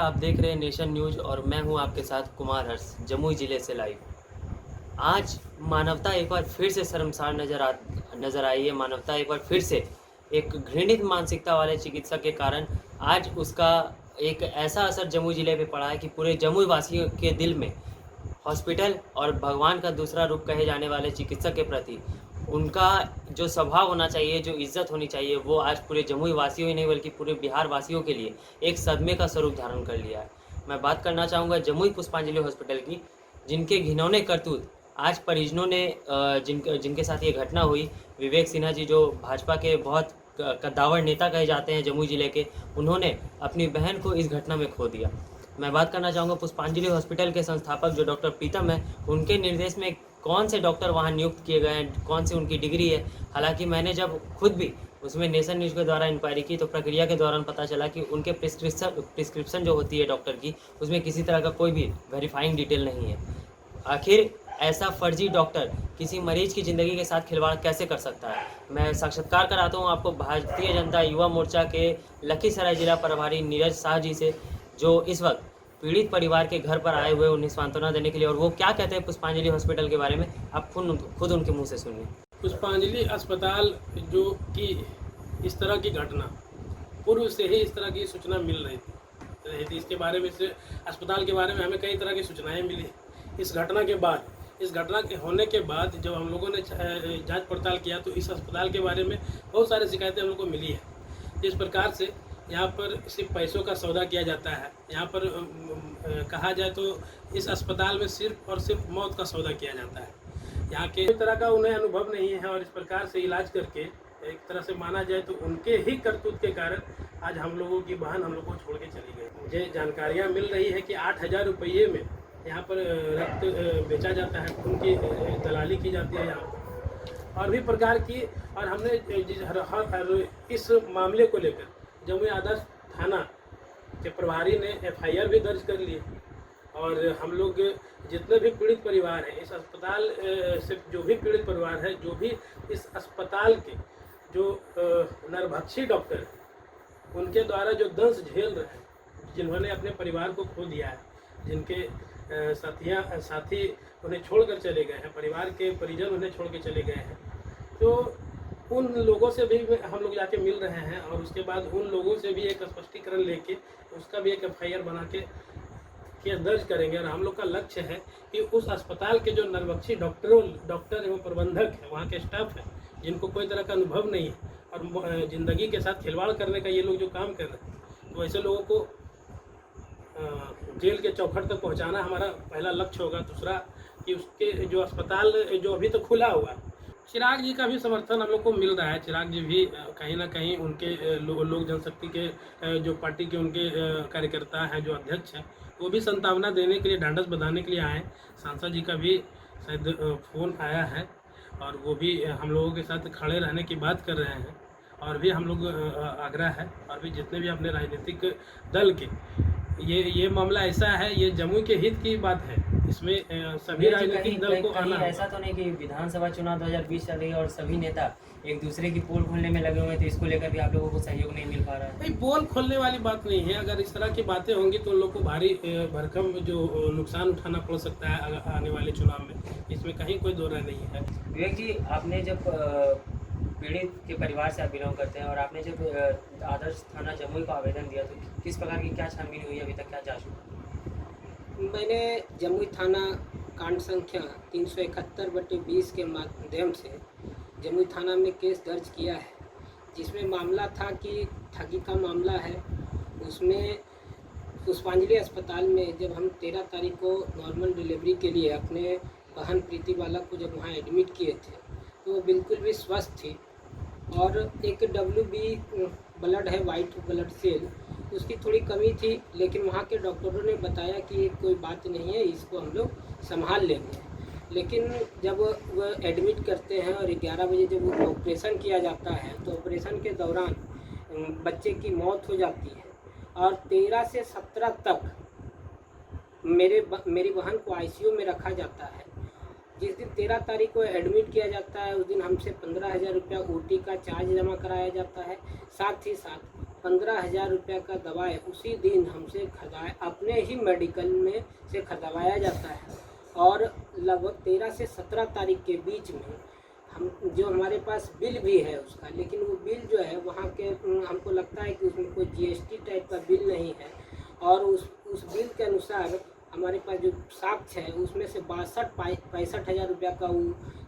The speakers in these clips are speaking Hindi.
आप देख रहे हैं नेशन न्यूज़ और मैं हूं आपके साथ कुमार हर्ष, जमुई ज़िले से लाइव। आज मानवता एक बार फिर से शर्मसार नज़र आई है। मानवता एक बार फिर से एक घृणित मानसिकता वाले चिकित्सक के कारण आज उसका एक ऐसा असर जमुई ज़िले पे पड़ा है कि पूरे जमुई वासियों के दिल में हॉस्पिटल और भगवान का दूसरा रूप कहे जाने वाले चिकित्सक के प्रति उनका जो स्वभाव होना चाहिए, जो इज्जत होनी चाहिए, वो आज पूरे जमुई वासियों ही नहीं बल्कि पूरे बिहार वासियों के लिए एक सदमे का स्वरूप धारण कर लिया है। मैं बात करना चाहूँगा जमुई पुष्पांजलि हॉस्पिटल की, जिनके घिनौने करतूत आज परिजनों ने जिनके साथ ये घटना हुई, विवेक सिन्हा जी जो भाजपा के बहुत कद्दावर नेता कहे जाते हैं जमुई ज़िले के, उन्होंने अपनी बहन को इस घटना में खो दिया। मैं बात करना चाहूँगा पुष्पांजलि हॉस्पिटल के संस्थापक जो डॉक्टर प्रीतम है, उनके निर्देश में कौन से डॉक्टर वहाँ नियुक्त किए गए हैं, कौन सी उनकी डिग्री है। हालांकि मैंने जब खुद भी उसमें नेशन न्यूज़ के द्वारा इंक्वायरी की तो प्रक्रिया के दौरान पता चला कि उनके प्रिस्क्रिप्शन जो होती है डॉक्टर की, उसमें किसी तरह का कोई भी वेरीफाइंग डिटेल नहीं है। आखिर ऐसा फर्जी डॉक्टर किसी मरीज की ज़िंदगी के साथ खिलवाड़ कैसे कर सकता है। मैं साक्षात्कार कराता हूँ आपको भारतीय जनता युवा मोर्चा के लखीसराय जिला प्रभारी नीरज शाह जी से, जो इस वक्त पीड़ित परिवार के घर पर आए हुए उन्हें सांत्वना देने के लिए, और वो क्या कहते हैं पुष्पांजलि हॉस्पिटल के बारे में, आप खुद उनके मुंह से सुनिए। पुष्पांजलि अस्पताल जो कि इस तरह की घटना पूर्व से ही इस तरह की सूचना मिल रही थी। इसके बारे में से अस्पताल के बारे में हमें कई तरह की सूचनाएं मिली। इस घटना के होने के बाद जब हम लोगों ने जांच पड़ताल किया तो इस अस्पताल के बारे में बहुत सारी शिकायतें हम लोग को मिली है। जिस प्रकार से यहाँ पर सिर्फ पैसों का सौदा किया जाता है, यहाँ पर कहा जाए तो इस अस्पताल में सिर्फ और सिर्फ मौत का सौदा किया जाता है। यहाँ के तरह का उन्हें अनुभव नहीं है और इस प्रकार से इलाज करके एक तरह से माना जाए तो उनके ही करतूत के कारण आज हम लोगों की बहन हम लोग को छोड़ के चली गई। मुझे जानकारियाँ मिल रही है कि 8,000 रुपये में यहाँ पर रक्त बेचा जाता है, खून की दलाली की जाती है यहाँ और भी प्रकार की। और हमने इस मामले को लेकर जमुई आदर्श थाना के प्रभारी ने FIR भी दर्ज कर ली और हम लोग जितने भी पीड़ित परिवार हैं इस अस्पताल से, जो भी पीड़ित परिवार है, जो भी इस अस्पताल के जो नरभक्षी डॉक्टर उनके द्वारा जो दंश झेल रहे हैं, जिन्होंने अपने परिवार को खो दिया है, जिनके साथी उन्हें छोड़कर चले गए हैं, परिवार के परिजन उन्हें छोड़ के चले गए हैं, तो उन लोगों से भी हम लोग जाके मिल रहे हैं और उसके बाद उन लोगों से भी एक स्पष्टीकरण लेके उसका भी एक FIR बना के दर्ज करेंगे। और हम लोग का लक्ष्य है कि उस अस्पताल के जो नरभक्षी डॉक्टर एवं प्रबंधक है, वहाँ के स्टाफ है, जिनको कोई तरह का अनुभव नहीं है और ज़िंदगी के साथ खिलवाड़ करने का ये लोग जो काम कर रहे हैं, तो ऐसे लोगों को जेल के चौखट तक पहुँचाना हमारा पहला लक्ष्य होगा। दूसरा कि उसके जो अस्पताल जो अभी तो खुला हुआ है, चिराग जी का भी समर्थन हम लोग को मिल रहा है। चिराग जी भी कहीं ना कहीं उनके लोक जनशक्ति के जो पार्टी के उनके कार्यकर्ता हैं, जो अध्यक्ष हैं, वो भी संतावना देने के लिए, ढांढस बंधाने के लिए आए। सांसद जी का भी शायद फ़ोन आया है और वो भी हम लोगों के साथ खड़े रहने की बात कर रहे हैं। और भी हम लोग आग्रह है और भी जितने भी अपने राजनीतिक दल के, ये मामला ऐसा है, ये जमुई के हित की बात है, इसमें सभी राजनीतिक दल को आना। ऐसा तो नहीं कि विधानसभा चुनाव 2020 चल रही है और सभी नेता एक दूसरे की पोल खोलने में लगे हुए हैं, तो इसको लेकर भी आप लोगों को सहयोग नहीं मिल पा रहा है? नहीं, पोल खोलने वाली बात नहीं है। अगर इस तरह की बातें होंगी तो उन लोग को भारी भरकम जो नुकसान उठाना पड़ सकता है आने वाले चुनाव में, इसमें कहीं कोई दो राय नहीं है। विवेक जी, आपने जब पीड़ित के परिवार से आप बिलोंग करते हैं और आपने जब आदर्श थाना जमुई को आवेदन दिया तो किस प्रकार की क्या छानबीन हुई, अभी तक क्या जांच हुई? मैंने जमुई थाना कांड संख्या 371/20 के माध्यम से जमुई थाना में केस दर्ज किया है, जिसमें मामला था कि ठगी का मामला है। उसमें पुष्पांजलि अस्पताल में जब हम 13 तारीख को नॉर्मल डिलीवरी के लिए अपने बहन प्रीति बाला को जब वहाँ एडमिट किए थे तो वो बिल्कुल भी स्वस्थ थी और एक WB ब्लड है, वाइट ब्लड सेल, उसकी थोड़ी कमी थी, लेकिन वहाँ के डॉक्टरों ने बताया कि कोई बात नहीं है, इसको हम लोग संभाल लेंगे। लेकिन जब वो एडमिट करते हैं और 11 बजे जब वो ऑपरेशन किया जाता है तो ऑपरेशन के दौरान बच्चे की मौत हो जाती है और 13 से 17 तक मेरी बहन को ICU में रखा जाता है। जिस दिन 13 तारीख को एडमिट किया जाता है उस दिन हमसे 15,000 रुपया OT का चार्ज जमा कराया जाता है। साथ ही साथ 15,000 रुपये का दवाई उसी दिन हमसे अपने ही मेडिकल में से खरीदवाया जाता है। और लगभग 13 से 17 तारीख के बीच में हम जो हमारे पास बिल भी है उसका, लेकिन वो बिल जो है वहाँ के हमको लगता है कि उसमें कोई GST टाइप का बिल नहीं है। और उस बिल के अनुसार हमारे पास जो साक्ष्य है उसमें से 65,000 रुपया का वो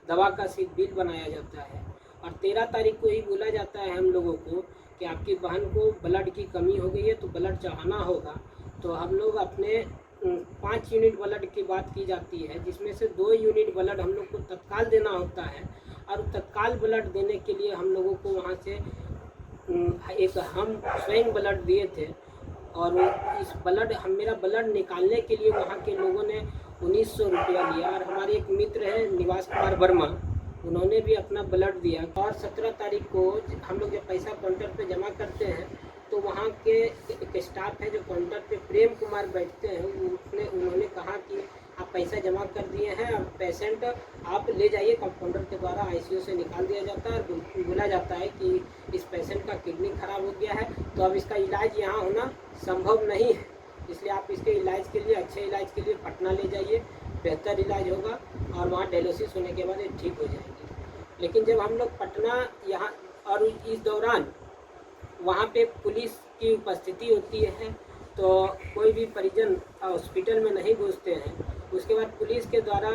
दवा का सिर्फ बिल बनाया जाता है। और 13 तारीख को ही बोला जाता है हम लोगों को कि आपकी बहन को ब्लड की कमी हो गई है तो ब्लड चढ़ाना होगा। तो हम लोग अपने 5 यूनिट ब्लड की बात की जाती है, जिसमें से 2 यूनिट ब्लड हम लोग को तत्काल देना होता है। और तत्काल ब्लड देने के लिए हम लोगों को वहाँ से एक हम स्वयं ब्लड दिए थे। और इस मेरा ब्लड निकालने के लिए वहाँ के लोगों ने 1900 रुपया लिया। और हमारे एक मित्र हैं निवास कुमार वर्मा, उन्होंने भी अपना ब्लड दिया। और 17 तारीख को हम लोग जब पैसा काउंटर पे जमा करते हैं तो वहाँ के एक स्टाफ है जो काउंटर पे प्रेम कुमार बैठते हैं, उन्होंने कहा कि आप पैसा जमा कर दिए हैं, अब पेशेंट आप ले जाइए। कंपाउंडर के द्वारा ICU से निकाल दिया जाता है और बोला जाता है कि इस पेशेंट का किडनी खराब हो गया है तो अब इसका इलाज यहाँ होना संभव नहीं है, इसलिए आप इसके इलाज के लिए, अच्छे इलाज के लिए पटना ले जाइए, बेहतर इलाज होगा और वहाँ डायलिसिस होने के बाद ये ठीक हो जाएगी। लेकिन जब हम लोग पटना यहाँ, और इस दौरान वहाँ पे पुलिस की उपस्थिति होती है तो कोई भी परिजन हॉस्पिटल में नहीं घुसते हैं। उसके बाद पुलिस के द्वारा,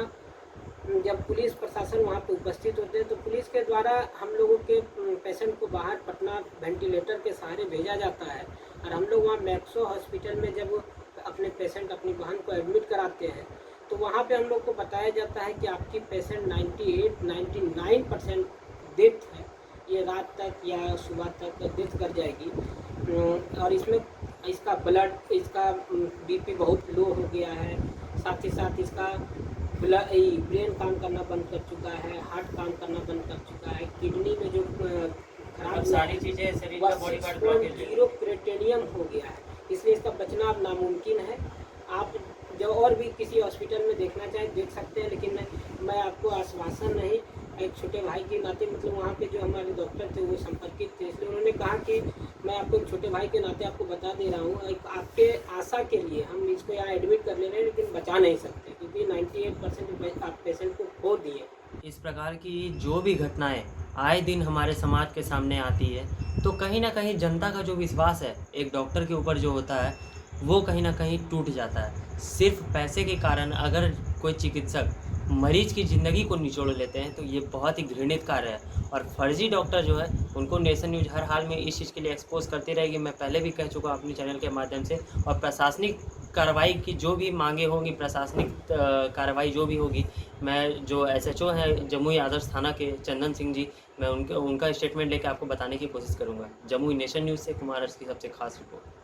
जब पुलिस प्रशासन वहाँ पे उपस्थित होते हैं तो पुलिस के द्वारा हम लोगों के पेशेंट को बाहर पटना वेंटिलेटर के सहारे भेजा जाता है। और हम लोग वहाँ मैक्सो हॉस्पिटल में जब अपने पेशेंट, अपनी बहन को एडमिट कराते हैं तो वहाँ पे हम लोग को बताया जाता है कि आपकी पेशेंट 98-99% डेथ है, ये रात तक या सुबह तक डेथ कर जाएगी। और इसमें इसका BP बहुत लो हो गया है, साथ ही साथ इसका ब्रेन काम करना बंद कर चुका है, हार्ट काम करना बंद कर चुका है, किडनी में जो खराब सारी चीज़ें शरीर का बॉडी पार्ट ब्लॉकेज 0 क्रिटेरियम हो गया है, इसलिए इसका बचना अब नामुमकिन है। आप जब और भी किसी हॉस्पिटल में देखना चाहें देख सकते हैं, लेकिन मैं आपको आश्वासन नहीं, एक छोटे भाई के नाते, मतलब वहाँ पे जो हमारे डॉक्टर थे वो संपर्कित थे, इसलिए उन्होंने कहा कि मैं आपको एक छोटे भाई के नाते आपको बता दे रहा हूँ, एक आपके आशा के लिए हम इसको यहाँ एडमिट कर ले रहे हैं, लेकिन बचा नहीं सकते क्योंकि 98% आप पेशेंट को खो दिए। इस प्रकार की जो भी घटनाएं आए दिन हमारे समाज के सामने आती है तो कहीं ना कहीं जनता का जो विश्वास है एक डॉक्टर के ऊपर जो होता है वो कहीं ना कहीं टूट जाता है। सिर्फ पैसे के कारण अगर कोई चिकित्सक मरीज की ज़िंदगी को निचोड़ लेते हैं तो ये बहुत ही घृणित कार्य है। और फर्जी डॉक्टर जो है उनको नेशन न्यूज़ हर हाल में इस चीज़ के लिए एक्सपोज करती रहेगी। मैं पहले भी कह चुका अपने चैनल के माध्यम से। और प्रशासनिक कार्रवाई की जो भी मांगे होंगी, प्रशासनिक कार्रवाई जो भी होगी, मैं जो SHO हैं जमुई आदर्श थाना के चंदन सिंह जी, मैं उनका स्टेटमेंट लेकर आपको बताने की कोशिश करूँगा। जमुई नेशन न्यूज़ से कुमार हर्ष की सबसे खास रिपोर्ट।